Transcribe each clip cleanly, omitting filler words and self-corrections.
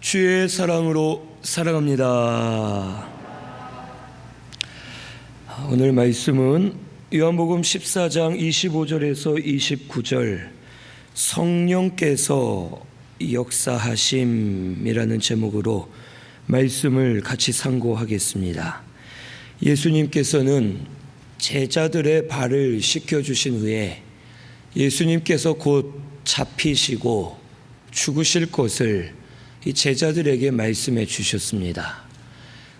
주의 사랑으로 사랑합니다. 오늘 말씀은 요한복음 14장 25절에서 29절 성령께서 역사하심이라는 제목으로 말씀을 같이 상고하겠습니다. 예수님께서는 제자들의 발을 씻겨주신 후에 예수님께서 곧 잡히시고 죽으실 것을 이 제자들에게 말씀해 주셨습니다.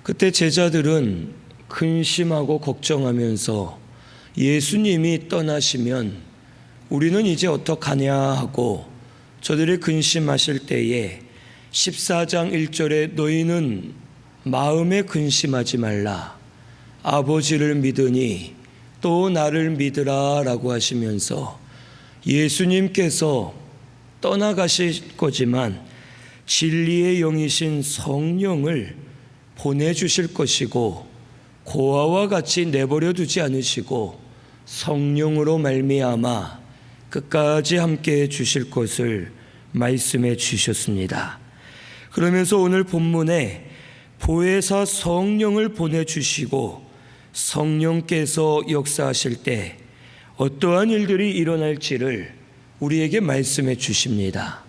그때 제자들은 근심하고 걱정하면서 예수님이 떠나시면 우리는 이제 어떡하냐 하고 저들이 근심하실 때에 14장 1절에 너희는 마음에 근심하지 말라 아버지를 믿으니 또 나를 믿으라 라고 하시면서 예수님께서 떠나가실 거지만 진리의 영이신 성령을 보내주실 것이고 고아와 같이 내버려 두지 않으시고 성령으로 말미암아 끝까지 함께해 주실 것을 말씀해 주셨습니다. 그러면서 오늘 본문에 보혜사 성령을 보내주시고 성령께서 역사하실 때 어떠한 일들이 일어날지를 우리에게 말씀해 주십니다.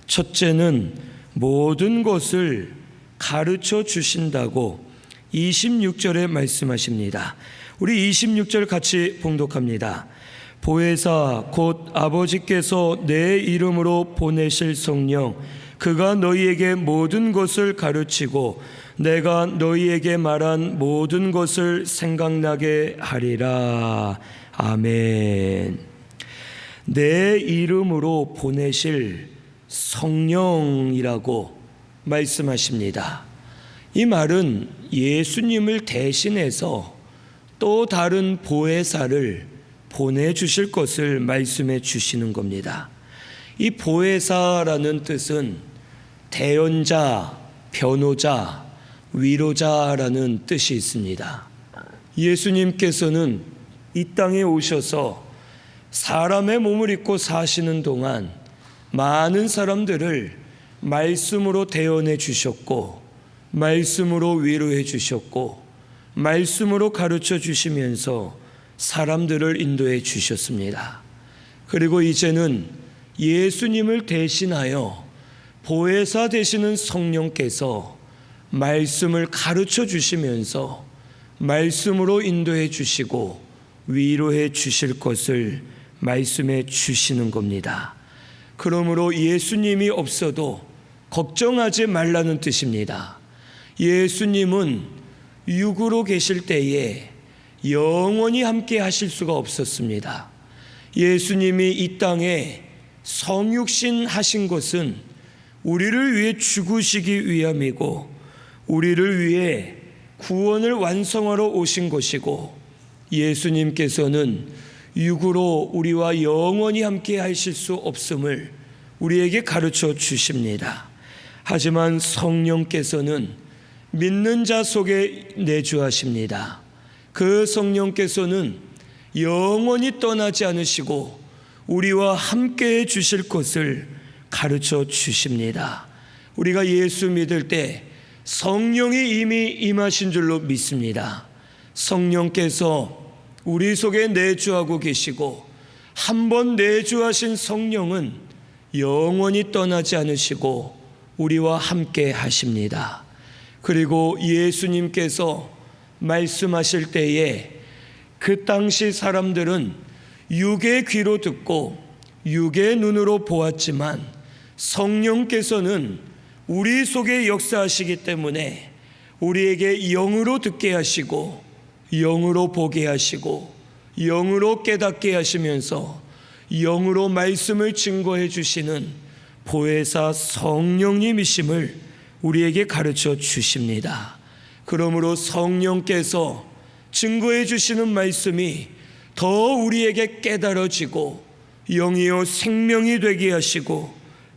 첫째는 모든 것을 가르쳐 주신다고 26절에 말씀하십니다. 우리 26절 같이 봉독합니다. 보혜사 곧 아버지께서 내 이름으로 보내실 성령 그가 너희에게 모든 것을 가르치고 내가 너희에게 말한 모든 것을 생각나게 하리라. 아멘. 내 이름으로 보내실 성령이라고 말씀하십니다. 이 말은 예수님을 대신해서 또 다른 보혜사를 보내주실 것을 말씀해 주시는 겁니다. 이 보혜사라는 뜻은 대언자, 변호자, 위로자라는 뜻이 있습니다. 예수님께서는 이 땅에 오셔서 사람의 몸을 입고 사시는 동안 많은 사람들을 말씀으로 대언해 주셨고 말씀으로 위로해 주셨고 말씀으로 가르쳐 주시면서 사람들을 인도해 주셨습니다. 그리고 이제는 예수님을 대신하여 보혜사 되시는 성령께서 말씀을 가르쳐 주시면서 말씀으로 인도해 주시고 위로해 주실 것을 말씀해 주시는 겁니다. 그러므로 예수님이 없어도 걱정하지 말라는 뜻입니다. 예수님은 육으로 계실 때에 영원히 함께 하실 수가 없었습니다. 예수님이 이 땅에 성육신 하신 것은 우리를 위해 죽으시기 위함이고 우리를 위해 구원을 완성하러 오신 것이고 예수님께서는 육으로 우리와 영원히 함께 하실 수 없음을 우리에게 가르쳐 주십니다. 하지만 성령께서는 믿는 자 속에 내주하십니다. 그 성령께서는 영원히 떠나지 않으시고 우리와 함께 해 주실 것을 가르쳐 주십니다. 우리가 예수 믿을 때 성령이 이미 임하신 줄로 믿습니다. 성령께서 우리 속에 내주하고 계시고 한 번 내주하신 성령은 영원히 떠나지 않으시고 우리와 함께 하십니다. 그리고 예수님께서 말씀하실 때에 그 당시 사람들은 육의 귀로 듣고 육의 눈으로 보았지만 성령께서는 우리 속에 역사하시기 때문에 우리에게 영으로 듣게 하시고 영으로 보게 하시고 영으로 깨닫게 하시면서 영으로 말씀을 증거해 주시는 보혜사 성령님이심을 우리에게 가르쳐 주십니다. 그러므로 성령께서 증거해 주시는 말씀이 더 우리에게 깨달아지고 영이요 생명이 되게 하시고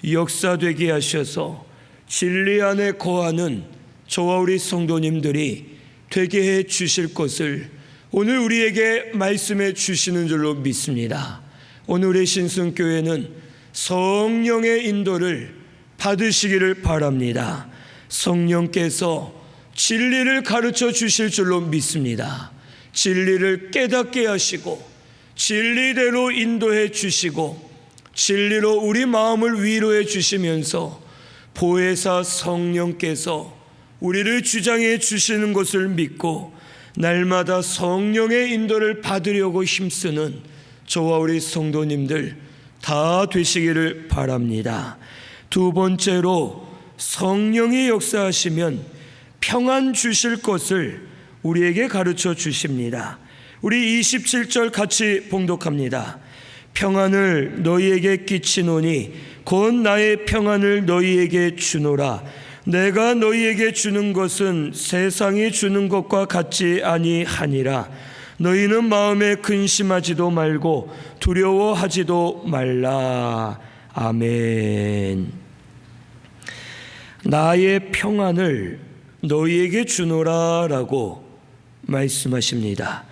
역사되게 하셔서 진리 안에 거하는 저와 우리 성도님들이 되게 해 주실 것을 오늘 우리에게 말씀해 주시는 줄로 믿습니다. 오늘의 신승교회는 성령의 인도를 받으시기를 바랍니다. 성령께서 진리를 가르쳐 주실 줄로 믿습니다. 진리를 깨닫게 하시고 진리대로 인도해 주시고 진리로 우리 마음을 위로해 주시면서 보혜사 성령께서 우리를 주장해 주시는 것을 믿고 날마다 성령의 인도를 받으려고 힘쓰는 저와 우리 성도님들 다 되시기를 바랍니다. 두 번째로, 성령이 역사하시면 평안 주실 것을 우리에게 가르쳐 주십니다. 우리 27절 같이 봉독합니다. 평안을 너희에게 끼치노니 곧 나의 평안을 너희에게 주노라. 내가 너희에게 주는 것은 세상이 주는 것과 같지 아니하니라. 너희는 마음에 근심하지도 말고 두려워하지도 말라. 아멘. 나의 평안을 너희에게 주노라 라고 말씀하십니다.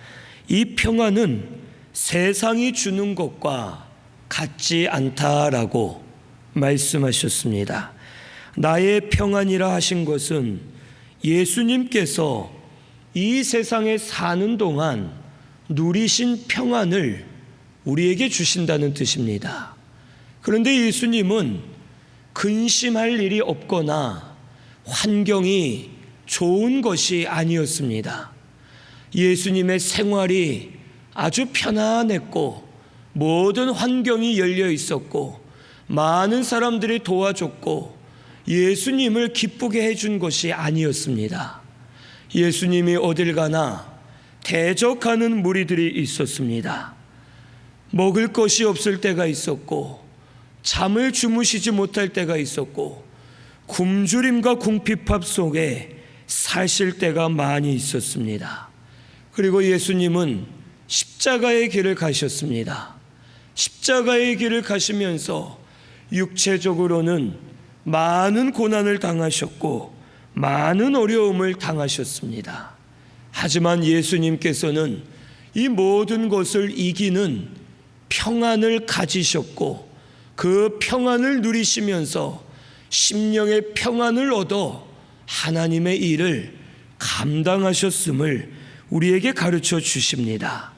이 평안은 세상이 주는 것과 같지 않다라고 말씀하셨습니다. 나의 평안이라 하신 것은 예수님께서 이 세상에 사는 동안 누리신 평안을 우리에게 주신다는 뜻입니다. 그런데 예수님은 근심할 일이 없거나 환경이 좋은 것이 아니었습니다. 예수님의 생활이 아주 편안했고 모든 환경이 열려 있었고 많은 사람들이 도와줬고 예수님을 기쁘게 해준 것이 아니었습니다. 예수님이 어딜 가나 대적하는 무리들이 있었습니다. 먹을 것이 없을 때가 있었고 잠을 주무시지 못할 때가 있었고 굶주림과 궁핍합 속에 사실 때가 많이 있었습니다. 그리고 예수님은 십자가의 길을 가셨습니다. 십자가의 길을 가시면서 육체적으로는 많은 고난을 당하셨고 많은 어려움을 당하셨습니다. 하지만 예수님께서는 이 모든 것을 이기는 평안을 가지셨고 그 평안을 누리시면서 심령의 평안을 얻어 하나님의 일을 감당하셨음을 우리에게 가르쳐 주십니다.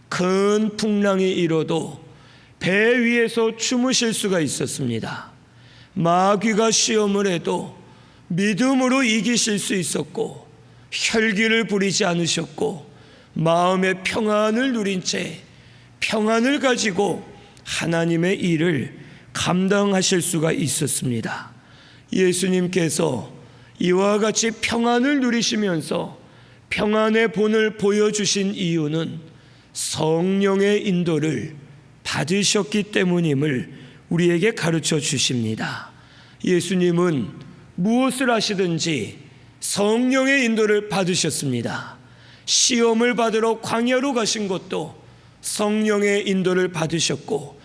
큰 풍랑이 일어도 배 위에서 주무실 수가 있었습니다. 마귀가 시험을 해도 믿음으로 이기실 수 있었고 혈기를 부리지 않으셨고 마음의 평안을 누린 채 평안을 가지고 하나님의 일을 감당하실 수가 있었습니다. 예수님께서 이와 같이 평안을 누리시면서 평안의 본을 보여주신 이유는 성령의 인도를 받으셨기 때문임을 우리에게 가르쳐 주십니다. 예수님은 무엇을 하시든지 성령의 인도를 받으셨습니다. 시험을 받으러 광야로 가신 것도 성령의 인도를 받으셨고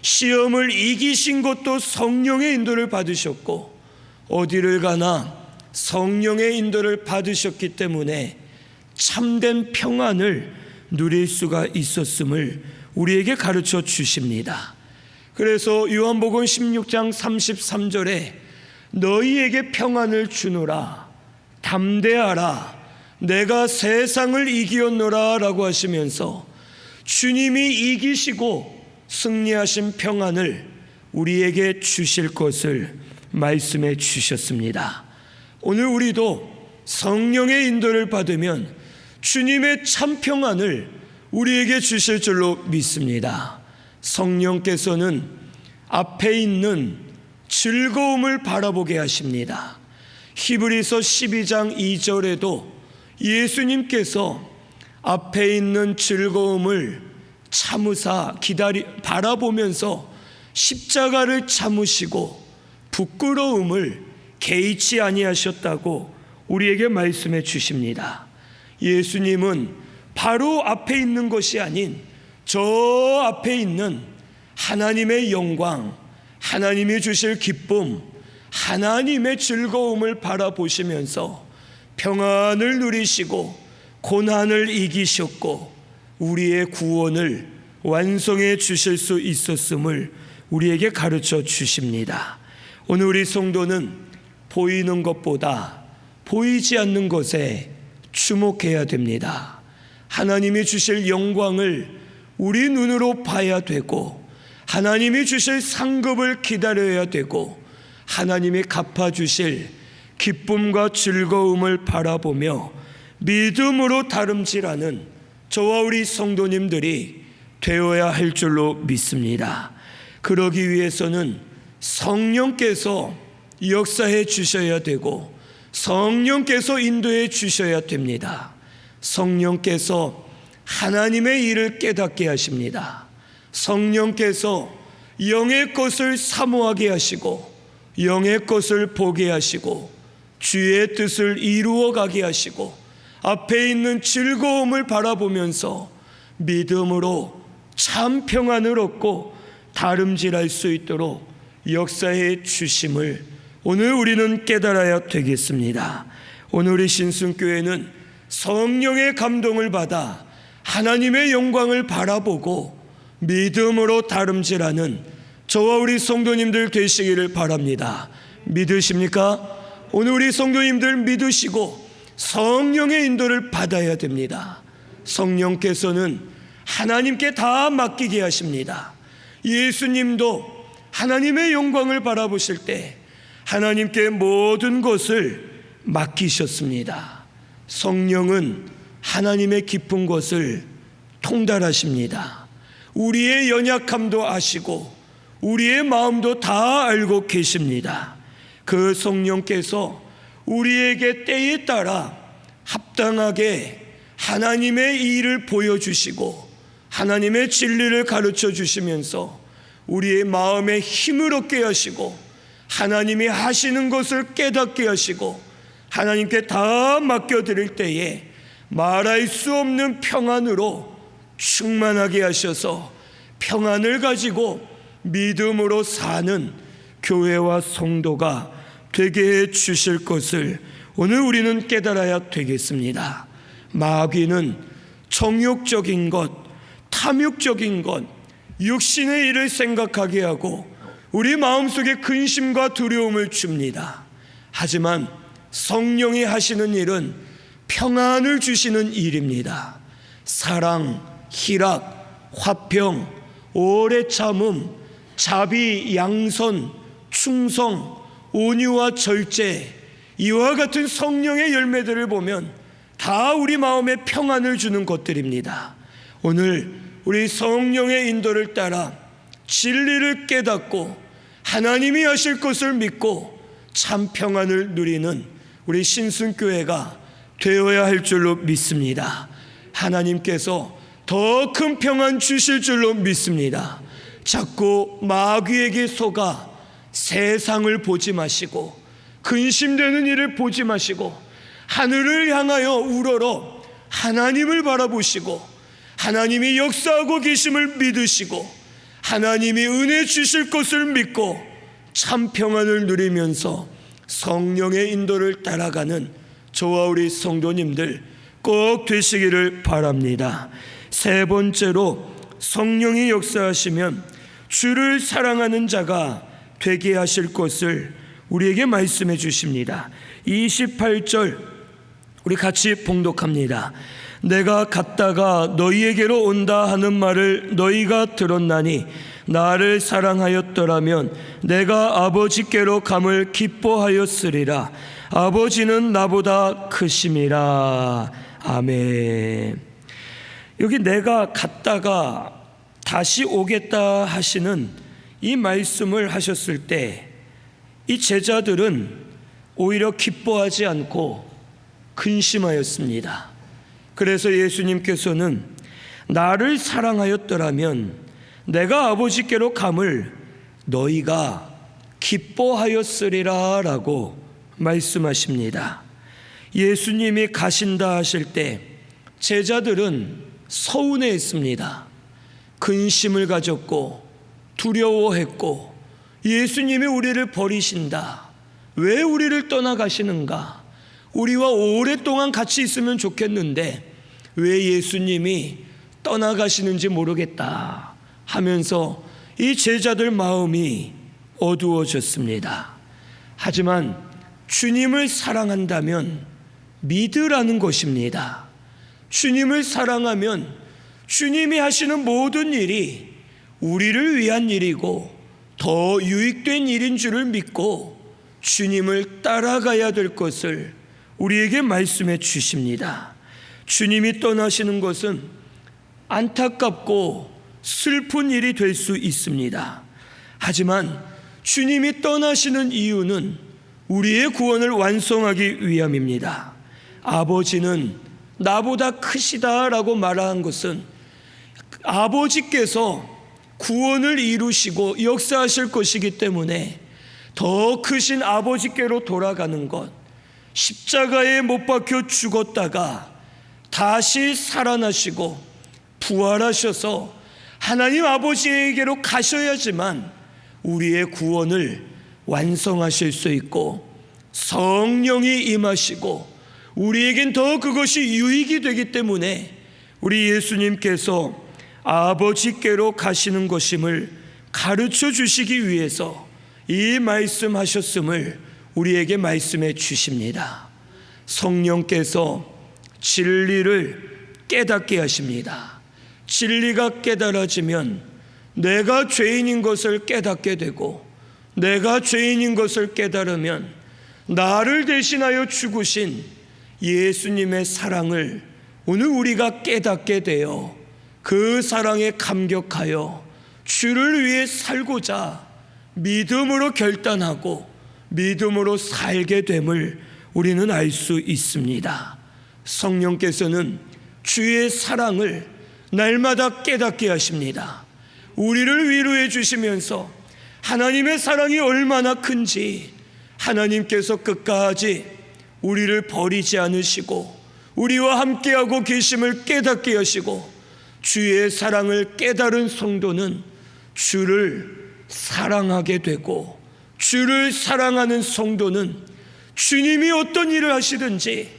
시험을 이기신 것도 성령의 인도를 받으셨고 어디를 가나 성령의 인도를 받으셨기 때문에 참된 평안을 누릴 수가 있었음을 우리에게 가르쳐 주십니다. 그래서 요한복음 16장 33절에 너희에게 평안을 주노라 담대하라 내가 세상을 이기었노라 라고 하시면서 주님이 이기시고 승리하신 평안을 우리에게 주실 것을 말씀해 주셨습니다. 오늘 우리도 성령의 인도를 받으면 주님의 참 평안을 우리에게 주실 줄로 믿습니다. 성령께서는 앞에 있는 즐거움을 바라보게 하십니다. 히브리서 12장 2절에도 예수님께서 앞에 있는 즐거움을 참으사 바라보면서 십자가를 참으시고 부끄러움을 개의치 아니하셨다고 우리에게 말씀해 주십니다. 예수님은 바로 앞에 있는 것이 아닌 저 앞에 있는 하나님의 영광, 하나님이 주실 기쁨, 하나님의 즐거움을 바라보시면서 평안을 누리시고 고난을 이기셨고 우리의 구원을 완성해 주실 수 있었음을 우리에게 가르쳐 주십니다. 오늘 우리 성도는 보이는 것보다 보이지 않는 것에 주목해야 됩니다. 하나님이 주실 영광을 우리 눈으로 봐야 되고, 하나님이 주실 상급을 기다려야 되고, 하나님이 갚아주실 기쁨과 즐거움을 바라보며 믿음으로 다름질하는 저와 우리 성도님들이 되어야 할 줄로 믿습니다. 그러기 위해서는 성령께서 역사해 주셔야 되고, 성령께서 인도해 주셔야 됩니다. 성령께서 하나님의 일을 깨닫게 하십니다. 성령께서 영의 것을 사모하게 하시고, 영의 것을 보게 하시고, 주의 뜻을 이루어가게 하시고, 앞에 있는 즐거움을 바라보면서 믿음으로 참 평안을 얻고 다름질할 수 있도록 역사해 주심을 오늘 우리는 깨달아야 되겠습니다. 오늘 우리 신순교회는 성령의 감동을 받아 하나님의 영광을 바라보고 믿음으로 다름질하는 저와 우리 성도님들 되시기를 바랍니다. 믿으십니까? 오늘 우리 성도님들 믿으시고 성령의 인도를 받아야 됩니다. 성령께서는 하나님께 다 맡기게 하십니다. 예수님도 하나님의 영광을 바라보실 때 하나님께 모든 것을 맡기셨습니다. 성령은 하나님의 깊은 것을 통달하십니다. 우리의 연약함도 아시고 우리의 마음도 다 알고 계십니다. 그 성령께서 우리에게 때에 따라 합당하게 하나님의 일을 보여주시고 하나님의 진리를 가르쳐 주시면서 우리의 마음에 힘을 얻게 하시고 하나님이 하시는 것을 깨닫게 하시고 하나님께 다 맡겨드릴 때에 말할 수 없는 평안으로 충만하게 하셔서 평안을 가지고 믿음으로 사는 교회와 성도가 되게 해 주실 것을 오늘 우리는 깨달아야 되겠습니다. 마귀는 정욕적인 것, 탐욕적인 것, 육신의 일을 생각하게 하고 우리 마음속에 근심과 두려움을 줍니다. 하지만 성령이 하시는 일은 평안을 주시는 일입니다. 사랑, 희락, 화평, 오래 참음, 자비, 양선, 충성, 온유와 절제, 이와 같은 성령의 열매들을 보면 다 우리 마음에 평안을 주는 것들입니다. 오늘 우리 성령의 인도를 따라 진리를 깨닫고 하나님이 하실 것을 믿고 참 평안을 누리는 우리 신순교회가 되어야 할 줄로 믿습니다. 하나님께서 더 큰 평안 주실 줄로 믿습니다. 자꾸 마귀에게 속아 세상을 보지 마시고 근심되는 일을 보지 마시고 하늘을 향하여 우러러 하나님을 바라보시고 하나님이 역사하고 계심을 믿으시고 하나님이 은혜 주실 것을 믿고 참 평안을 누리면서 성령의 인도를 따라가는 저와 우리 성도님들 꼭 되시기를 바랍니다. 세 번째로 성령이 역사하시면 주를 사랑하는 자가 되게 하실 것을 우리에게 말씀해 주십니다. 28절 우리 같이 봉독합니다. 내가 갔다가 너희에게로 온다 하는 말을 너희가 들었나니 나를 사랑하였더라면 내가 아버지께로 감을 기뻐하였으리라. 아버지는 나보다 크심이라. 아멘. 여기 내가 갔다가 다시 오겠다 하시는 이 말씀을 하셨을 때 이 제자들은 오히려 기뻐하지 않고 근심하였습니다. 그래서 예수님께서는 나를 사랑하였더라면 내가 아버지께로 감을 너희가 기뻐하였으리라 라고 말씀하십니다. 예수님이 가신다 하실 때 제자들은 서운해했습니다. 근심을 가졌고 두려워했고 예수님이 우리를 버리신다. 왜 우리를 떠나가시는가? 우리와 오랫동안 같이 있으면 좋겠는데 왜 예수님이 떠나가시는지 모르겠다 하면서 이 제자들 마음이 어두워졌습니다. 하지만 주님을 사랑한다면 믿으라는 것입니다. 주님을 사랑하면 주님이 하시는 모든 일이 우리를 위한 일이고 더 유익된 일인 줄을 믿고 주님을 따라가야 될 것을 우리에게 말씀해 주십니다. 주님이 떠나시는 것은 안타깝고 슬픈 일이 될 수 있습니다. 하지만 주님이 떠나시는 이유는 우리의 구원을 완성하기 위함입니다. 아버지는 나보다 크시다라고 말한 것은 아버지께서 구원을 이루시고 역사하실 것이기 때문에 더 크신 아버지께로 돌아가는 것, 십자가에 못 박혀 죽었다가 다시 살아나시고 부활하셔서 하나님 아버지에게로 가셔야지만 우리의 구원을 완성하실 수 있고 성령이 임하시고 우리에겐 더 그것이 유익이 되기 때문에 우리 예수님께서 아버지께로 가시는 것임을 가르쳐 주시기 위해서 이 말씀하셨음을 우리에게 말씀해 주십니다. 성령께서 진리를 깨닫게 하십니다. 진리가 깨달아지면 내가 죄인인 것을 깨닫게 되고 내가 죄인인 것을 깨달으면 나를 대신하여 죽으신 예수님의 사랑을 오늘 우리가 깨닫게 되어 그 사랑에 감격하여 주를 위해 살고자 믿음으로 결단하고 믿음으로 살게 됨을 우리는 알 수 있습니다. 성령께서는 주의 사랑을 날마다 깨닫게 하십니다. 우리를 위로해 주시면서 하나님의 사랑이 얼마나 큰지 하나님께서 끝까지 우리를 버리지 않으시고 우리와 함께하고 계심을 깨닫게 하시고 주의 사랑을 깨달은 성도는 주를 사랑하게 되고 주를 사랑하는 성도는 주님이 어떤 일을 하시든지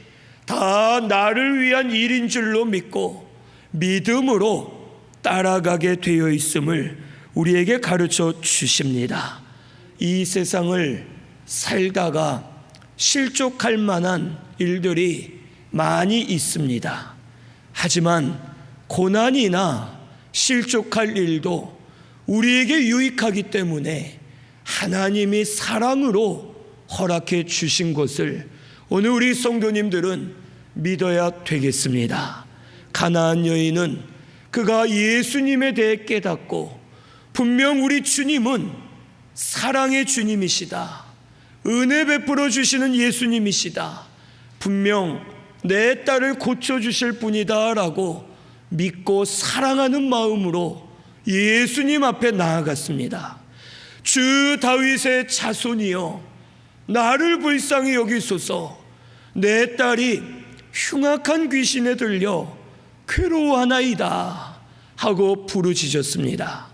다 나를 위한 일인 줄로 믿고 믿음으로 따라가게 되어 있음을 우리에게 가르쳐 주십니다. 이 세상을 살다가 실족할 만한 일들이 많이 있습니다. 하지만 고난이나 실족할 일도 우리에게 유익하기 때문에 하나님이 사랑으로 허락해 주신 것을 오늘 우리 성도님들은 믿어야 되겠습니다. 가나안 여인은 그가 예수님에 대해 깨닫고 분명 우리 주님은 사랑의 주님이시다, 은혜 베풀어 주시는 예수님이시다, 분명 내 딸을 고쳐주실 분이다 라고 믿고 사랑하는 마음으로 예수님 앞에 나아갔습니다. 주 다윗의 자손이여 나를 불쌍히 여기소서, 내 딸이 흉악한 귀신에 들려 괴로워하나이다 하고 부르짖었습니다.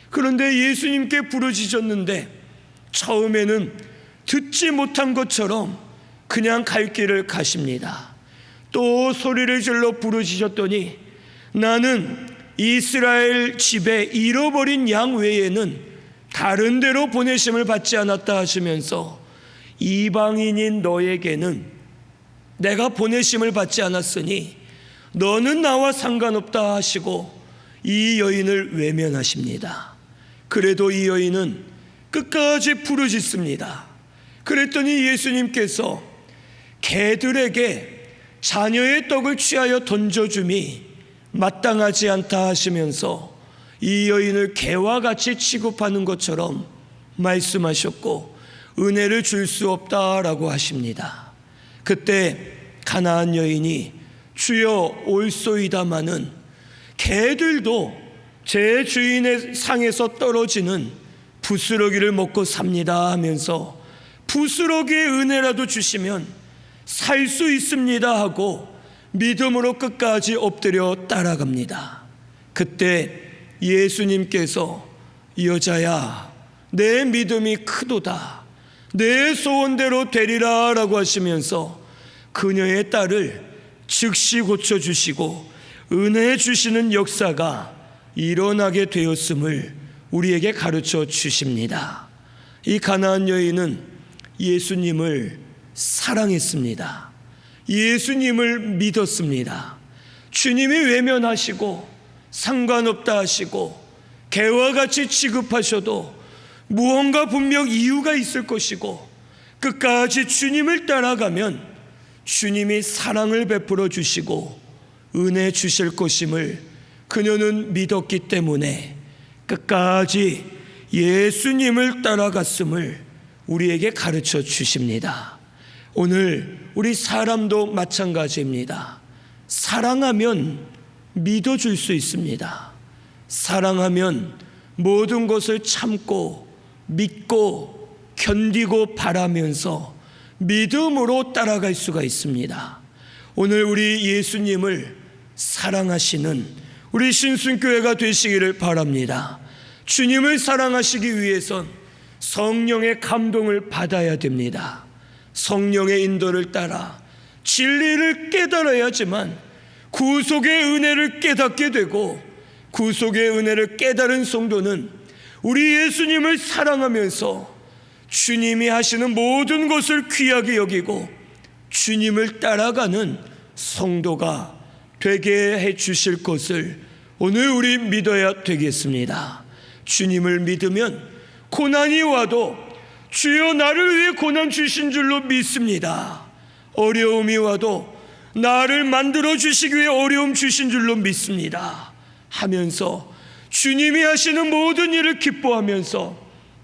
그런데 예수님께 부르짖었는데 처음에는 듣지 못한 것처럼 그냥 갈 길을 가십니다. 또 소리를 질러 부르짖었더니 나는 이스라엘 집에 잃어버린 양 외에는 다른 데로 보내심을 받지 않았다 하시면서 이방인인 너에게는 내가 보내심을 받지 않았으니 너는 나와 상관없다 하시고 이 여인을 외면하십니다. 그래도 이 여인은 끝까지 부르짖습니다. 그랬더니 예수님께서 개들에게 자녀의 떡을 취하여 던져줌이 마땅하지 않다 하시면서 이 여인을 개와 같이 취급하는 것처럼 말씀하셨고 은혜를 줄 수 없다라고 하십니다. 그때 가나안 여인이 주여 올소이다마는 개들도 제 주인의 상에서 떨어지는 부스러기를 먹고 삽니다 하면서 부스러기의 은혜라도 주시면 살 수 있습니다 하고 믿음으로 끝까지 엎드려 따라갑니다. 그때 예수님께서 여자야 내 믿음이 크도다, 내 소원대로 되리라 라고 하시면서 그녀의 딸을 즉시 고쳐주시고 은혜 주시는 역사가 일어나게 되었음을 우리에게 가르쳐 주십니다. 이 가나안 여인은 예수님을 사랑했습니다. 예수님을 믿었습니다. 주님이 외면하시고 상관없다 하시고 개와 같이 취급하셔도 무언가 분명 이유가 있을 것이고 끝까지 주님을 따라가면 주님이 사랑을 베풀어 주시고 은혜 주실 것임을 그녀는 믿었기 때문에 끝까지 예수님을 따라갔음을 우리에게 가르쳐 주십니다. 오늘 우리 사람도 마찬가지입니다. 사랑하면 믿어줄 수 있습니다. 사랑하면 모든 것을 참고 믿고 견디고 바라면서 믿음으로 따라갈 수가 있습니다. 오늘 우리 예수님을 사랑하시는 우리 신순교회가 되시기를 바랍니다. 주님을 사랑하시기 위해선 성령의 감동을 받아야 됩니다. 성령의 인도를 따라 진리를 깨달아야지만 구속의 은혜를 깨닫게 되고 구속의 은혜를 깨달은 성도는 우리 예수님을 사랑하면서 주님이 하시는 모든 것을 귀하게 여기고 주님을 따라가는 성도가 되게 해 주실 것을 오늘 우리 믿어야 되겠습니다. 주님을 믿으면 고난이 와도 주여 나를 위해 고난 주신 줄로 믿습니다. 어려움이 와도 나를 만들어 주시기 위해 어려움 주신 줄로 믿습니다 하면서 주님이 하시는 모든 일을 기뻐하면서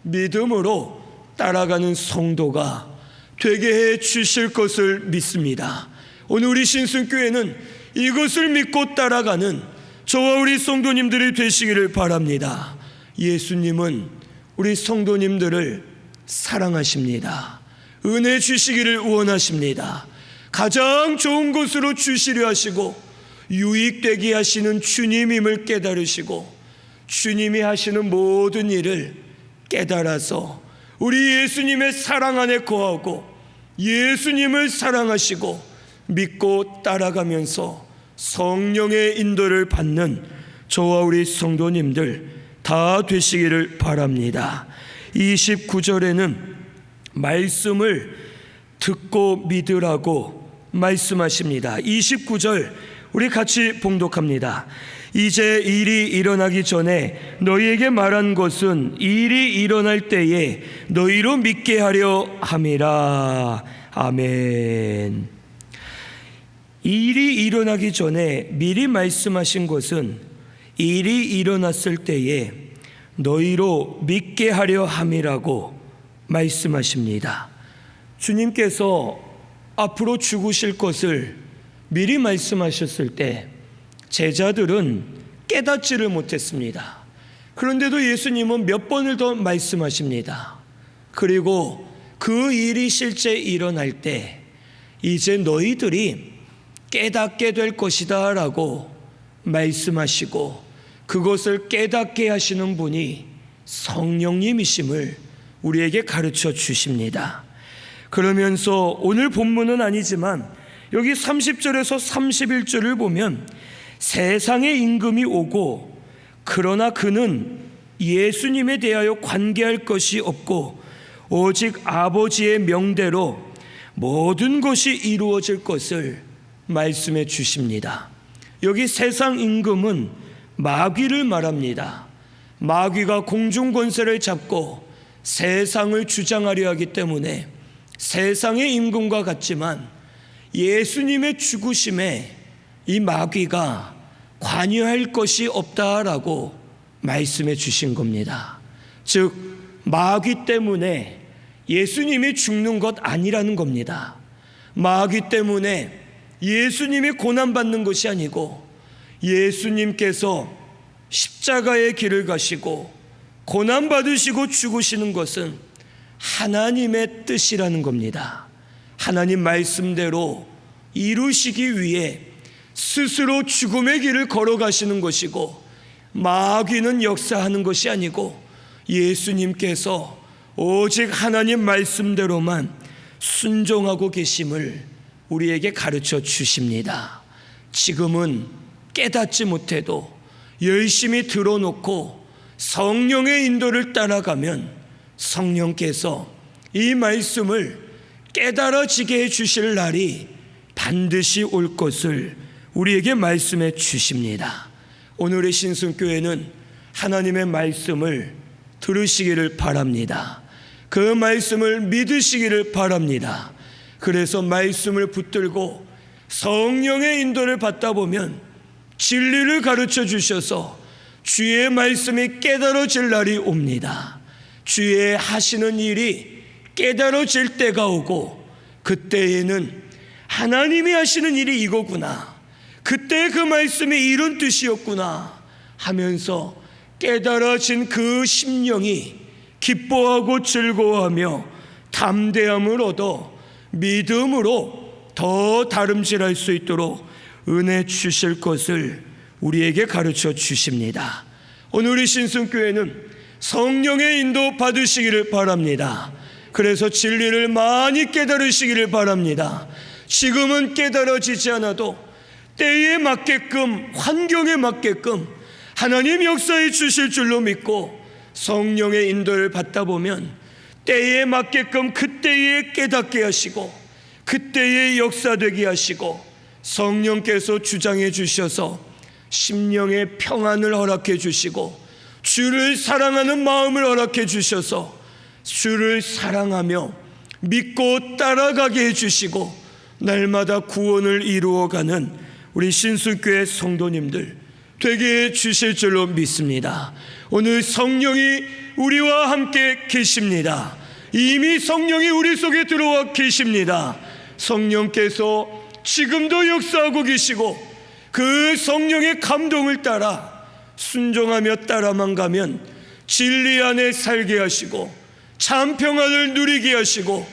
믿음으로 따라가는 성도가 되게 해 주실 것을 믿습니다. 오늘 우리 신순교회는 이것을 믿고 따라가는 저와 우리 성도님들이 되시기를 바랍니다. 예수님은 우리 성도님들을 사랑하십니다. 은혜 주시기를 원하십니다. 가장 좋은 것으로 주시려 하시고 유익되게 하시는 주님임을 깨달으시고 주님이 하시는 모든 일을 깨달아서 우리 예수님의 사랑 안에 거하고 예수님을 사랑하시고 믿고 따라가면서 성령의 인도를 받는 저와 우리 성도님들 다 되시기를 바랍니다. 29절에는 말씀을 듣고 믿으라고 말씀하십니다. 29절 우리 같이 봉독합니다. 이제 일이 일어나기 전에 너희에게 말한 것은 일이 일어날 때에 너희로 믿게 하려 함이라. 아멘. 일이 일어나기 전에 미리 말씀하신 것은 일이 일어났을 때에 너희로 믿게 하려 함이라고 말씀하십니다. 주님께서 앞으로 죽으실 것을 미리 말씀하셨을 때 제자들은 깨닫지를 못했습니다. 그런데도 예수님은 몇 번을 더 말씀하십니다. 그리고 그 일이 실제 일어날 때 이제 너희들이 깨닫게 될 것이다 라고 말씀하시고 그것을 깨닫게 하시는 분이 성령님이심을 우리에게 가르쳐 주십니다. 그러면서 오늘 본문은 아니지만 여기 30절에서 31절을 보면 세상의 임금이 오고 그러나 그는 예수님에 대하여 관계할 것이 없고 오직 아버지의 명대로 모든 것이 이루어질 것을 말씀해 주십니다. 여기 세상 임금은 마귀를 말합니다. 마귀가 공중 권세를 잡고 세상을 주장하려 하기 때문에 세상의 임금과 같지만 예수님의 죽으심에 이 마귀가 관여할 것이 없다라고 말씀해 주신 겁니다. 즉 마귀 때문에 예수님이 죽는 것 아니라는 겁니다. 마귀 때문에 예수님이 고난받는 것이 아니고 예수님께서 십자가의 길을 가시고 고난받으시고 죽으시는 것은 하나님의 뜻이라는 겁니다. 하나님 말씀대로 이루시기 위해 스스로 죽음의 길을 걸어가시는 것이고 마귀는 역사하는 것이 아니고 예수님께서 오직 하나님 말씀대로만 순종하고 계심을 우리에게 가르쳐 주십니다. 지금은 깨닫지 못해도 열심히 들어놓고 성령의 인도를 따라가면 성령께서 이 말씀을 깨달아지게 해주실 날이 반드시 올 것을 우리에게 말씀해 주십니다. 오늘의 신승교회는 하나님의 말씀을 들으시기를 바랍니다. 그 말씀을 믿으시기를 바랍니다. 그래서 말씀을 붙들고 성령의 인도를 받다 보면 진리를 가르쳐 주셔서 주의 말씀이 깨달아질 날이 옵니다. 주의 하시는 일이 깨달아질 때가 오고, 그때에는 하나님이 하시는 일이 이거구나, 그때 그 말씀이 이런 뜻이었구나 하면서 깨달아진 그 심령이 기뻐하고 즐거워하며 담대함을 얻어 믿음으로 더 다름질할 수 있도록 은혜 주실 것을 우리에게 가르쳐 주십니다. 오늘 이 신승교회는 성령의 인도 받으시기를 바랍니다. 그래서 진리를 많이 깨달으시기를 바랍니다. 지금은 깨달아지지 않아도 때에 맞게끔, 환경에 맞게끔 하나님 역사해 주실 줄로 믿고 성령의 인도를 받다 보면 때에 맞게끔 그때에 깨닫게 하시고 그때에 역사되게 하시고 성령께서 주장해 주셔서 심령의 평안을 허락해 주시고 주를 사랑하는 마음을 허락해 주셔서 주를 사랑하며 믿고 따라가게 해주시고 날마다 구원을 이루어가는 우리 신수교회 성도님들 되게 해주실 줄로 믿습니다. 오늘 성령이 우리와 함께 계십니다. 이미 성령이 우리 속에 들어와 계십니다. 성령께서 지금도 역사하고 계시고 그 성령의 감동을 따라 순종하며 따라만 가면 진리 안에 살게 하시고 참 평안을 누리게 하시고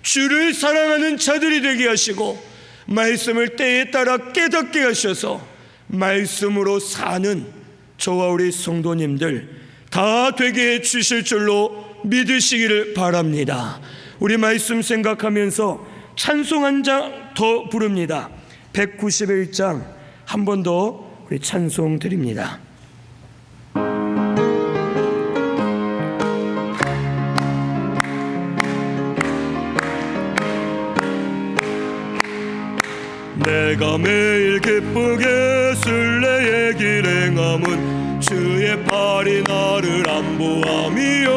주를 사랑하는 자들이 되게 하시고 말씀을 때에 따라 깨닫게 하셔서 말씀으로 사는 저와 우리 성도님들 다 되게 해주실 줄로 믿으시기를 바랍니다. 우리 말씀 생각하면서 찬송 한 장 더 부릅니다. 191장 한 번 더 우리 찬송 드립니다. 내가 매일 기쁘게 순례의 길 행함은 주의 팔이 나를 안보함이요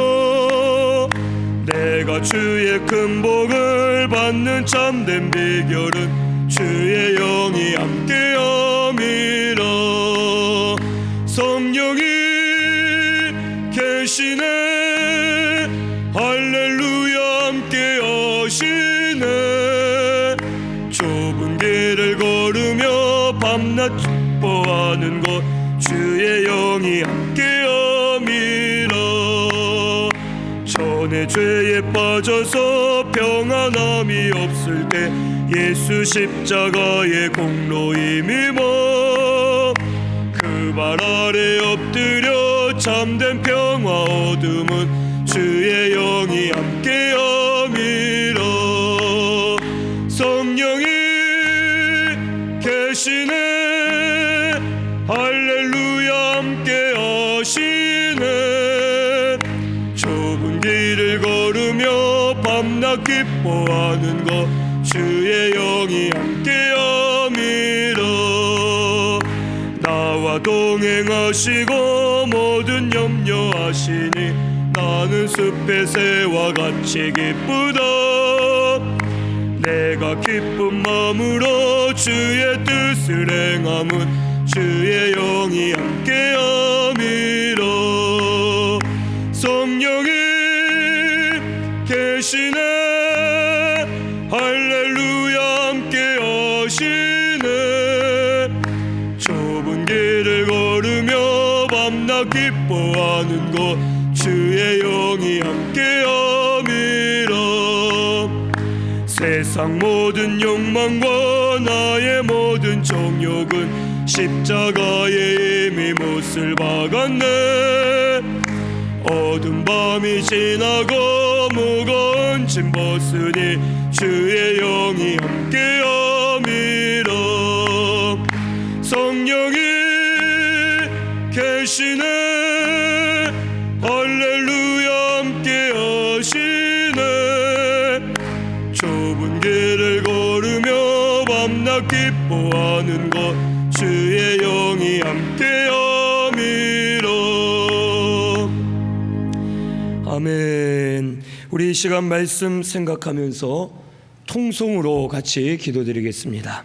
내가 주의 큰 복을 받는 참된 비결은 주의 영이 함께함이라 성령이 계시네 할렐루야 함께하시네 좁은 길을 걸으며 밤낮 기뻐하는 것 주의 영이 함께함이라 전에 죄에 빠져서 평안함이 없을 때 예수 십자가의 공로임이모 그 발 아래 엎드려 참된 평화 얻음은 주의 영이 함께함이라 성령이 계시네 할렐루야 함께하시네 좁은 길을 걸으며 밤낮 기뻐하는 것 주의 영이 함께함이라 나와 동행하시고 모든 염려하시니 나는 숲의 새와 같이 기쁘다 내가 기쁜 마음으로 주의 뜻을 행함은 주의 영이 함께함이라 성령이 계시네 할렐루야 함께하시네 좁은 길을 걸으며 밤낮 기뻐하는 것 주의 영이 함께함이라 세상 모든 욕망과 나의 모든 정욕은 십자가에 이미 못을 박았네 어두운 밤이 지나고 무거운 짐 벗으니 주의 영이 함께함이라 성령이 계시네 할렐루야 함께하시네 내가 기뻐하는 것 주의 영이 함께함이라. 아멘. 우리 이 시간 말씀 생각하면서 통성으로 같이 기도드리겠습니다.